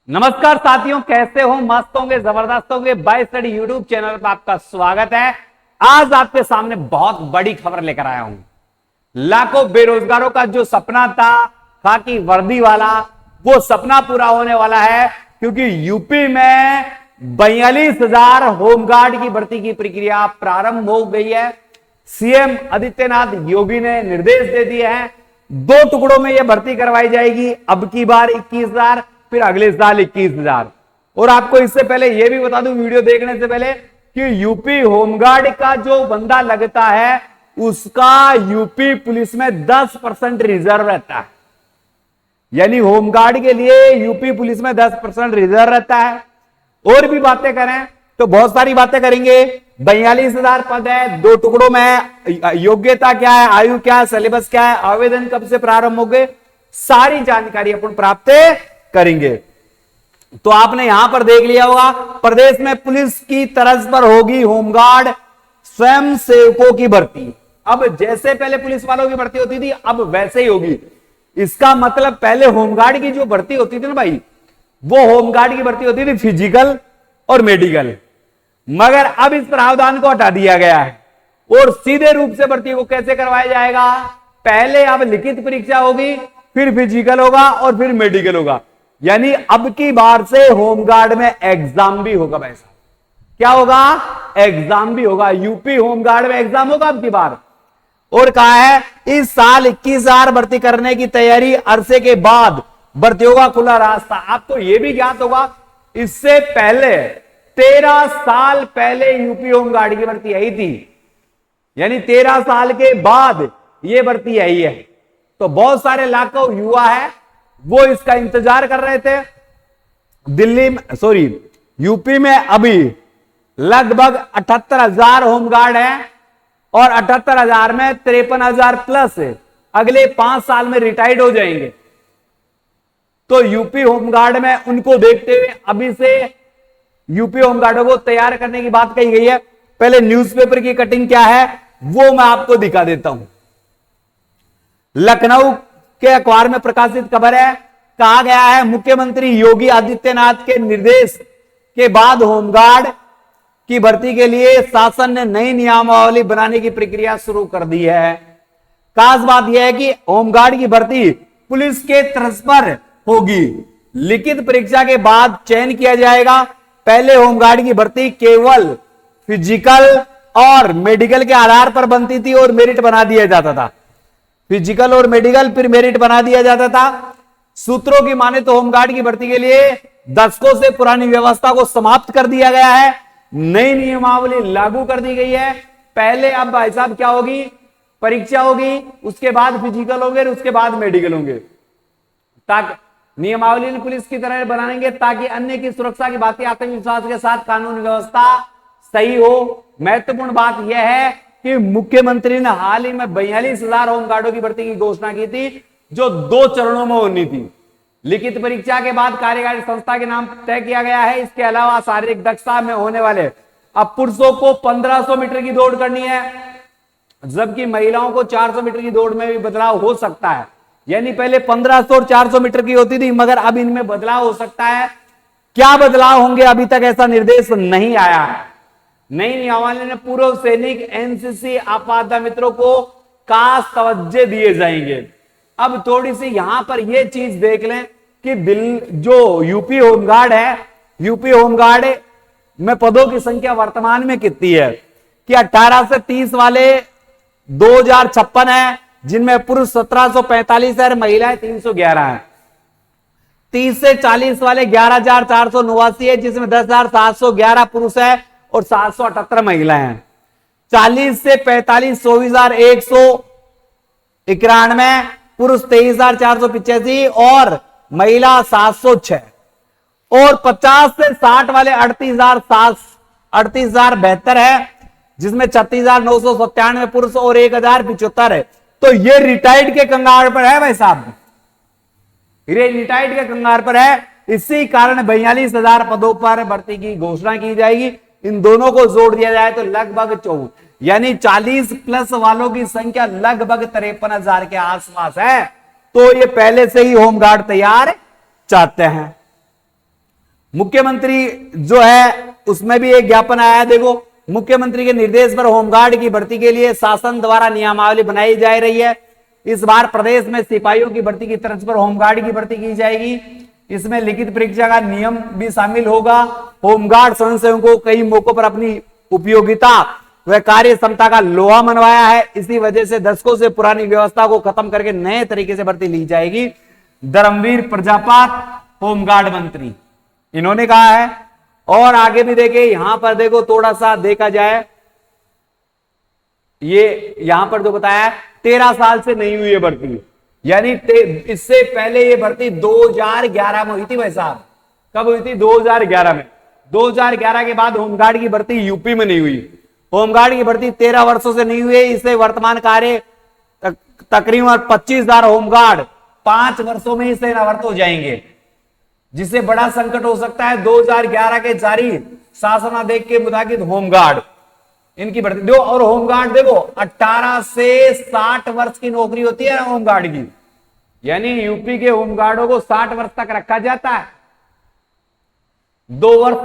नमस्कार साथियों, कैसे हो? मस्त होंगे, जबरदस्त होंगे। बाय स्टडी यूट्यूब चैनल पर आपका स्वागत है। आज आपके सामने बहुत बड़ी खबर लेकर आया हूं। लाखों बेरोजगारों का जो सपना था खाकी वर्दी वाला, वो सपना पूरा होने वाला है, क्योंकि यूपी में 42,000 होमगार्ड की भर्ती की प्रक्रिया प्रारंभ हो गई है। सीएम आदित्यनाथ योगी ने निर्देश दे दिए हैं। 2 टुकड़ों में यह भर्ती करवाई जाएगी। अब की बार 21,000, फिर अगले साल 21,000। और आपको इससे पहले यह भी बता दूं, वीडियो देखने से पहले, कि यूपी होमगार्ड का जो बंदा लगता है उसका यूपी पुलिस में 10% रिजर्व रहता है। यानी होमगार्ड के लिए यूपी पुलिस में 10% रिजर्व रहता है। और भी बातें करें तो बहुत सारी बातें करेंगे। 42,000 पद है, 2 टुकड़ों में। योग्यता क्या है, आयु क्या है, सिलेबस क्या है, आवेदन कब से प्रारंभ हो गए, सारी जानकारी अपन प्राप्त करेंगे। तो आपने यहां पर देख लिया होगा, प्रदेश में पुलिस की तर्ज पर होगी होमगार्ड स्वयं सेवकों की भर्ती। अब जैसे पहले पुलिस वालों की भर्ती होती थी, अब वैसे ही होगी। इसका मतलब पहले होमगार्ड की जो भर्ती होती थी ना भाई, वो होमगार्ड की भर्ती होती थी फिजिकल और मेडिकल। मगर अब इस प्रावधान को हटा दिया गया है और सीधे रूप से भर्ती को कैसे करवाया जाएगा? पहले अब लिखित परीक्षा होगी, फिर फिजिकल होगा और फिर मेडिकल होगा। यानी अब की बार से होमगार्ड में एग्जाम भी होगा। वैसा क्या होगा? एग्जाम भी होगा। यूपी होमगार्ड में एग्जाम होगा अब की बार। और कहा है इस साल 21,000 भर्ती करने की तैयारी, अरसे के बाद भर्तियों का खुला रास्ता। आपको यह भी ज्ञात होगा, इससे पहले 13 साल पहले यूपी होमगार्ड की भर्ती आई थी। यानी 13 साल के बाद यह भर्ती आई है। तो बहुत सारे लाखों युवा है वो इसका इंतजार कर रहे थे। दिल्ली में यूपी में अभी लगभग 78,000 होमगार्ड हैं और 78,000 में 53,000 प्लस अगले 5 साल में रिटायर्ड हो जाएंगे। तो यूपी होमगार्ड में उनको देखते हुए अभी से यूपी होमगार्डों को तैयार करने की बात कही गई है। पहले न्यूज़पेपर की कटिंग क्या है वो मैं आपको दिखा देता हूं। लखनऊ के अखबार में प्रकाशित खबर है, कहा गया है मुख्यमंत्री योगी आदित्यनाथ के निर्देश के बाद होमगार्ड की भर्ती के लिए शासन ने नई नियमावली बनाने की प्रक्रिया शुरू कर दी है। खास बात यह है कि होमगार्ड की भर्ती पुलिस के तर्ज पर होगी। लिखित परीक्षा के बाद चयन किया जाएगा। पहले होमगार्ड की भर्ती केवल फिजिकल और मेडिकल के आधार पर बनती थी और मेरिट बना दिया जाता था। फिजिकल और मेडिकल फिर मेरिट बना दिया जाता था। सूत्रों की माने तो होमगार्ड की भर्ती के लिए दशकों से पुरानी व्यवस्था को समाप्त कर दिया गया है। नई नियमावली लागू कर दी गई है। पहले अब भाई साहब क्या होगी? परीक्षा होगी, उसके बाद फिजिकल होंगे, उसके बाद मेडिकल होंगे। ताकि नियमावली पुलिस की तरह बनाएंगे ताकि अन्य की सुरक्षा की बातें आत्मविश्वास के साथ कानून व्यवस्था सही हो। महत्वपूर्ण बात यह है कि मुख्यमंत्री ने हाल ही में 42,000 होमगार्डों की भर्ती की घोषणा की थी, जो 2 चरणों में होनी थी। लिखित परीक्षा के बाद कार्यकारी संस्था के नाम तय किया गया है। इसके अलावा शारीरिक दक्षता में होने वाले, अब पुरुषों को 1500 मीटर की दौड़ करनी है, जबकि महिलाओं को 400 मीटर की दौड़ में भी बदलाव हो सकता है। यानी पहले 1500 और 400 मीटर की होती थी, मगर अब इनमें बदलाव हो सकता है। क्या बदलाव होंगे अभी तक ऐसा निर्देश नहीं आया है। नई नियमावली ने पूर्व सैनिक, एनसीसी, आपातता मित्रों को खास तवज्जो दिए जाएंगे। अब थोड़ी सी यहां पर यह चीज देख लें कि जो यूपी होमगार्ड है, यूपी होमगार्ड में पदों की संख्या वर्तमान में कितनी है? कि 18 से 30 वाले 2056 है, जिनमें पुरुष 1745 है, महिलाएं 311 है। 30 से 40 वाले 11,489 है, जिसमें 10,711 पुरुष है और 778 महिलाएं हैं। 40 से 45 24,191, पुरुष 23,485 और महिला 706। और 50 से 60 वाले 38,072 है, जिसमें 36,997 पुरुष और 1,075 है। तो ये रिटायर्ड के कंगार पर है भाई साहब, ये रिटायर्ड के कंगार पर है। इसी कारण 42,000 पदों पर भर्ती की घोषणा की जाएगी। इन दोनों को जोड़ दिया जाए तो लगभग 14, यानी 40 प्लस वालों की संख्या लगभग 53,000 के आसपास है। तो ये पहले से ही होमगार्ड तैयार चाहते हैं। मुख्यमंत्री जो है उसमें भी एक ज्ञापन आया है। देखो, मुख्यमंत्री के निर्देश पर होमगार्ड की भर्ती के लिए शासन द्वारा नियमावली बनाई जा रही है। इस बार प्रदेश में सिपाहियों की भर्ती की तर्ज पर होमगार्ड की भर्ती की जाएगी। इसमें लिखित परीक्षा का नियम भी शामिल होगा। होमगार्ड स्वयंसेवकों को कई मौकों पर अपनी उपयोगिता व कार्य क्षमता का लोहा मनवाया है। इसी वजह से दशकों से पुरानी व्यवस्था को खत्म करके नए तरीके से भर्ती ली जाएगी। धर्मवीर प्रजापत होमगार्ड मंत्री इन्होंने कहा है। और आगे भी देखे, यहां पर देखो थोड़ा सा देखा जाए, ये यहां पर जो बताया 13 साल से नहीं हुई है भर्ती, यानी इससे पहले ये भर्ती 2011 में हुई थी। भाई साहब, कब हुई थी? 2011 में। 2011 के बाद होमगार्ड की भर्ती यूपी में नहीं हुई। होमगार्ड की भर्ती 13 वर्षों से नहीं हुई। इससे वर्तमान कार्य तकरीबन 25,000 होमगार्ड 5 वर्षों में ही सेवानिवृत्त हो जाएंगे, जिससे बड़ा संकट हो सकता है। 2011 के जारी शासनादेश के मुताबिक होमगार्ड इनकी भर्ती दो। और होमगार्ड देखो 18 से 60 वर्ष की नौकरी होती है ना होमगार्ड की, यानी यूपी के होमगार्डों को 60 वर्ष तक रखा जाता है। 2 वर्ष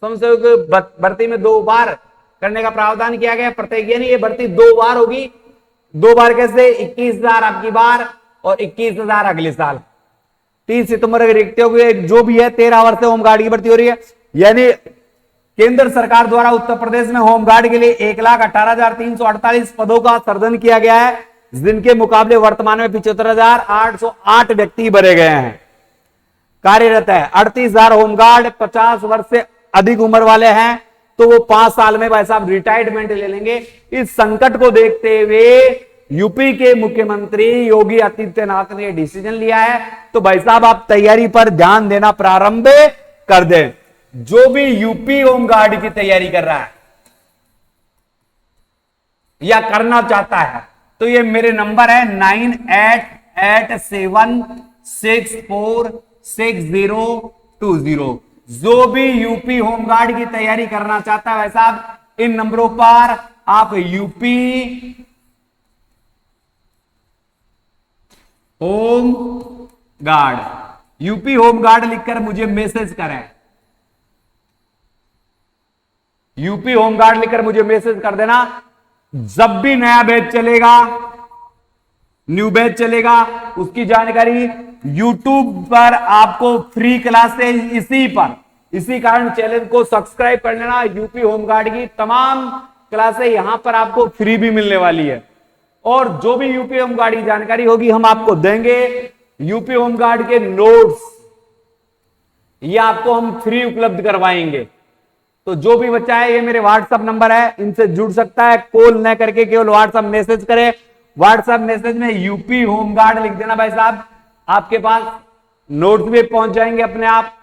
स्वयंसेवक भर्ती में 2 बार करने का प्रावधान किया गया प्रत्येक, यानी ये भर्ती 2 बार होगी। 2 बार कैसे? 21,000 अब की बार और 21,000 अगले साल। 30 सितंबर की रिक्तियों की जो भी है 13 वर्ष से होमगार्ड की भर्ती हो रही है। यानी केंद्र सरकार द्वारा उत्तर प्रदेश में होमगार्ड के लिए 1,18,348 पदों का सृजन किया गया है, जिनके मुकाबले वर्तमान में 75,808 व्यक्ति भरे गए हैं, कार्यरत है। 38,000 होमगार्ड 50 वर्ष से अधिक उम्र वाले हैं, तो वो 5 साल में भाई साहब रिटायरमेंट ले लेंगे। इस संकट को देखते हुए यूपी के मुख्यमंत्री योगी आदित्यनाथ ने डिसीजन लिया है। तो भाई साहब आप तैयारी पर ध्यान देना प्रारंभ कर दें। जो भी यूपी होमगार्ड की तैयारी कर रहा है या करना चाहता है, तो ये मेरे नंबर है 9887646020। जो भी यूपी होमगार्ड की तैयारी करना चाहता है भाई साहब, इन नंबरों पर आप यूपी होम गार्ड लिखकर मुझे मैसेज करें। यूपी होमगार्ड लिखकर मुझे मैसेज कर देना। जब भी नया बैच चलेगा, न्यू बैच चलेगा, उसकी जानकारी यूट्यूब पर आपको फ्री क्लासेज इसी कारण चैनल को सब्सक्राइब कर लेना। यूपी होमगार्ड की तमाम क्लासें यहां पर आपको फ्री भी मिलने वाली है। और जो भी यूपी होमगार्ड की जानकारी होगी हम आपको देंगे। यूपी होमगार्ड के नोट्स ये आपको हम फ्री उपलब्ध करवाएंगे। तो जो भी बच्चा है, ये मेरे व्हाट्सएप नंबर है, इनसे जुड़ सकता है। कॉल न करके केवल व्हाट्सएप मैसेज करे। व्हाट्सएप मैसेज में यूपी होमगार्ड लिख देना भाई साहब, आपके पास नोट्स भी पहुंच जाएंगे अपने आप,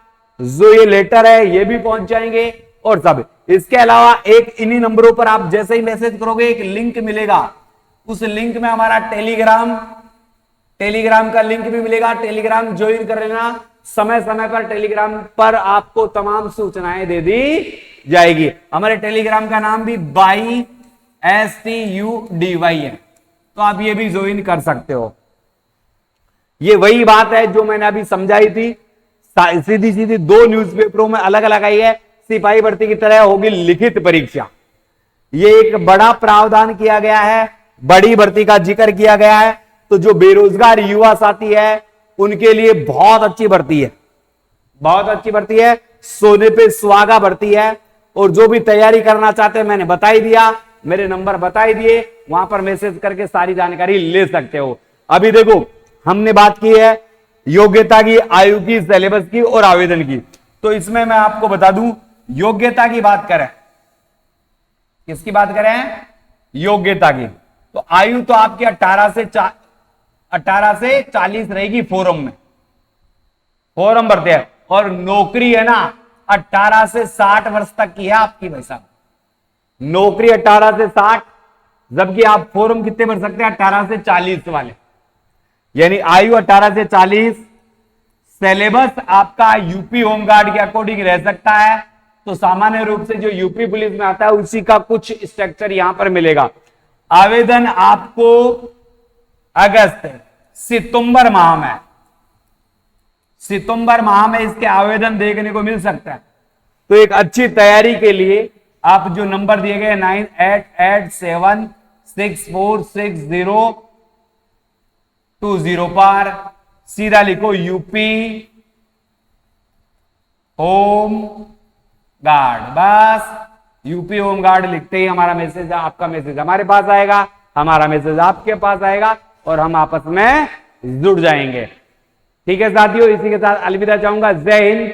जो ये लेटर है ये भी पहुंच जाएंगे और सब। इसके अलावा एक इन्हीं नंबरों पर आप जैसे ही मैसेज करोगे एक लिंक मिलेगा, उस लिंक में हमारा टेलीग्राम का लिंक भी मिलेगा। टेलीग्राम ज्वाइन कर लेना। समय समय पर टेलीग्राम पर आपको तमाम सूचनाएं दे दी जाएगी। हमारे टेलीग्राम का नाम भी STUDY है, तो आप ये भी ज्वाइन कर सकते हो। ये वही बात है जो मैंने अभी समझाई थी, सीधी सीधी 2 न्यूज़पेपरों में अलग अलग आई है। सिपाही भर्ती की तरह होगी लिखित परीक्षा। ये एक बड़ा प्रावधान किया गया है, बड़ी भर्ती का जिक्र किया गया है। तो जो बेरोजगार युवा साथी है उनके लिए बहुत अच्छी भर्ती है, बहुत अच्छी भर्ती है, सोने पे सुहागा भर्ती है। और जो भी तैयारी करना चाहते हैं मैंने बता ही दिया, मेरे नंबर बता ही दिए, वहां पर मैसेज करके सारी जानकारी ले सकते हो। अभी देखो हमने बात की है योग्यता की, आयु की, सिलेबस की और आवेदन की। तो इसमें मैं आपको बता दूं, योग्यता की बात करें, किसकी बात करें? योग्यता की। तो आयु तो आपकी 18 से 40 रहेगी। फॉर्म भरते हैं। और नौकरी है ना 18 से 60 वर्ष तक की है आपकी भाई साहब, नौकरी 18 से 60, जबकि आप फॉर्म कितने भर सकते हैं? 18 से 40 वाले, यानी आयु 18 से 40। सिलेबस आपका यूपी होमगार्ड के अकॉर्डिंग रह सकता है। तो सामान्य रूप से जो यूपी पुलिस में आता है उसी का कुछ स्ट्रक्चर यहां पर मिलेगा। आवेदन आपको अगस्त सितंबर माह में, सितंबर माह में इसके आवेदन देखने को मिल सकता है। तो एक अच्छी तैयारी के लिए आप जो नंबर दिए गए 9887646020 पर सीधा लिखो यूपी होम गार्ड। बस यूपी होम गार्ड लिखते ही हमारा मैसेज, आपका मैसेज हमारे पास आएगा, हमारा मैसेज आपके पास आएगा और हम आपस में जुड़ जाएंगे। ठीक है साथियों, इसी के साथ अलविदा चाहूंगा। जय हिंद,